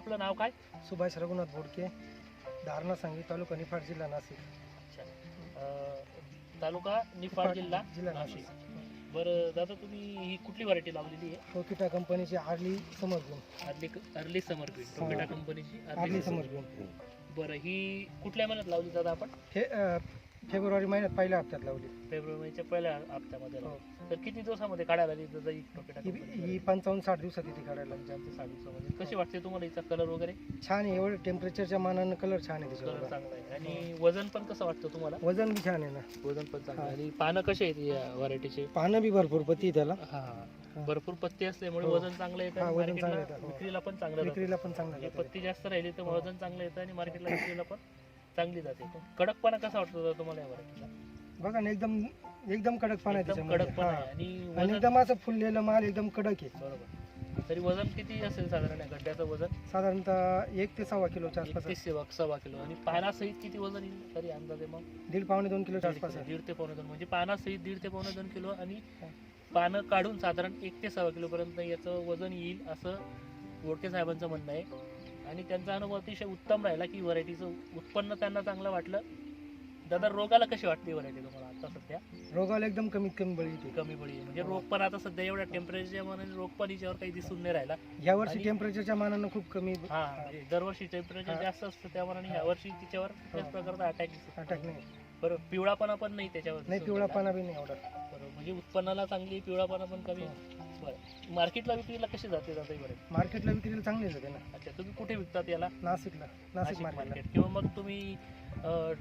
आपलं नाव काय? सुभाष रघुनाथ बोडके, धारणा सांगली, तालुका निफाड, जिल्हा नाशिक. तालुका निफाड, जिल्हा जिल्हा नाशिक. नाशिक. बरं दादा, तुम्ही ही कुठली व्हरायटी लावलेली आहे? टोकिटा कंपनीची आर्ली समरगुण. अर्ली समर ग्रीन, टोकेटा कंपनीची आर्ली समरगुण. बरं, ही कुठल्या महिन्यात लावली दादा आपण? हे फेब्रुवारी महिन्यात पहिल्या हप्त्यात लावली. फेब्रुवारीच्या पहिल्या हप्त्यामध्ये लावली. तर किती दिवसामध्ये काढायला लागली दादा ही टोकेटा कंपनी? ही 55-60 दिवसात येते काढायला. 60 दिवसामध्ये. कशी वाटते तुम्हाला हिचा कलर वगैरे? छान आहे, एवढं टेम्परेचरच्या मानानं कलर छान आहे कलर त्याच्यावर. चांगला आहे. आणि वजन पण कसं वाटतं तुम्हाला? वजन बी छान आहे ना. वजन पण चांगलं आहे. आणि पानं कशी आहेत या व्हरायटीचे? पानं बी भरपूर पत्ती आहे त्याला. हा, भरपूर पत्ती असल्यामुळे हो. वजन चांगलं येतं. हा, आणि वजन मार्केटला चांगलं येतं. हो. विक्रीला पण चांगलं जातं. विक्रीला पण चांगलं म्हणजे जातं. पत्ती जास्त राहिली तर वजन चांगलं येतं आणि मार्केटला विक्रीला पण चांगली जाते. कडकपणा कसा वाटतो दादा तुम्हाला या व्हरायटीचा? बघा ना, एकदम कडक पान आहे एकदम त्याच्यामध्ये. कडकपणा आहे. हा. आणि आणि वजन एकदम असं फुललेलं माल एकदम कडक आहे. बरोबर. तरी वजन किती असेल साधारण या गड्ड्याचं वजन? साधारणतः 1 ते 1.25 किलोच्या आसपास. 1 किलो. आणि पानासहित किती वजन येईल तरी अंदाजे? मग 1.5-2 किलोच्या आसपास आहे. 1.5 ते 2 म्हणजे पानासहित 1.5 ते 2 किलो. आणि पानं काढून साधारण 1 ते 1.25 किलोपर्यंत याचं वजन येईल असं बोडके साहेबांचं म्हणणं आहे. आणि त्यांचा अनुभव अतिशय उत्तम राहिला की व्हरायटीचं उत्पन्न त्यांना चांगलं वाटलं. दादा, रोगाला कशी वाटते व्हरायटी तुम्हाला आता सध्या? रोगाला एकदम कमीत कमी बळी येते. कमी बळी आहे. म्हणजे रोग पण आता सध्या एवढ्या टेम्परेचरच्या मानाने रोग पण हिच्यावर काही दिसून नाही राहिला. या वर्षी आणि- टेम्परेचरच्या मानानं खूप कमी हा, म्हणजे दरवर्षी टेम्परेचर हा. जास्त असतं त्या मानाने यावर्षी तिच्यावर त्याच प्रकारचा अटॅक दिसतो. अटॅक नाही. बरोबर. पिवळापणा पण नाही त्याच्यावर नाही, दिसून पिवळा राहिला. पाना बी नाही एवढा. बरोबर. म्हणजे उत्पन्नाला चांगली, पिवळापणा पण कमी. बरं, मार्केटला विक्रीला कशी जाते दादा ही व्हरायटी? मार्केटला विक्रीला चांगली जाते ना. अच्छा, तुम्ही कुठे विकतात याला? नाशिक नाशिक मार्केटला. मार्केट. किंवा मग तुम्ही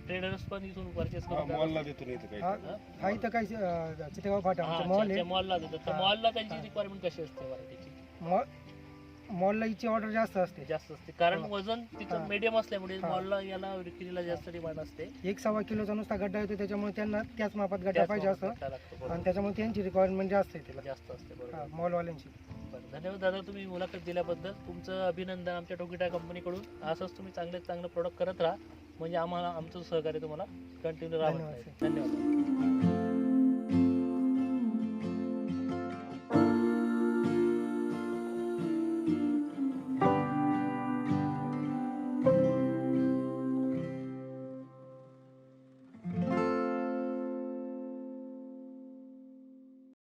ट्रेडर्स पण इथून परचेस करून मॉलला देतो नाही तर हा काही. हा, इथं काही चितेगाव फाटा आमच्या मॉल आहे. मॉलला देतात. तर हा. मॉलला त्यांची रिक्वायरमेंट कशी असते व्हरायटीची? मॉलला हिची ऑर्डर जास्त असते. जास्त असते, कारण हा. वजन तिचं हा. मीडियम असल्यामुळे हा. मॉलला याला विक्रीला जास्त डिमांड असते. 1-1.25 किलोचा नुसता गड्डा येतो, त्याच्यामुळे त्यांना त्याच मापात गड्डा त्याच पाहिजे मापात असं. गड्डा लागतो. बरोबर. आणि त्याच्यामुळे त्यांची रिक्वायरमेंट जास्त आहे तिला. जास्त असते. बरोबर. हा, मॉलवाल्यांची. बरं, धन्यवाद दादा, तुम्ही मुलाखत दिल्याबद्दल. तुमचं अभिनंदन आमच्या टोकिटा कंपनीकडून. असंच तुम्ही चांगले प्रोडक्ट करत राहा, म्हणजे आम्हाला आमचं सहकार्य तुम्हाला कंटिन्यू राहावं. धन्यवाद. धन्यवाद.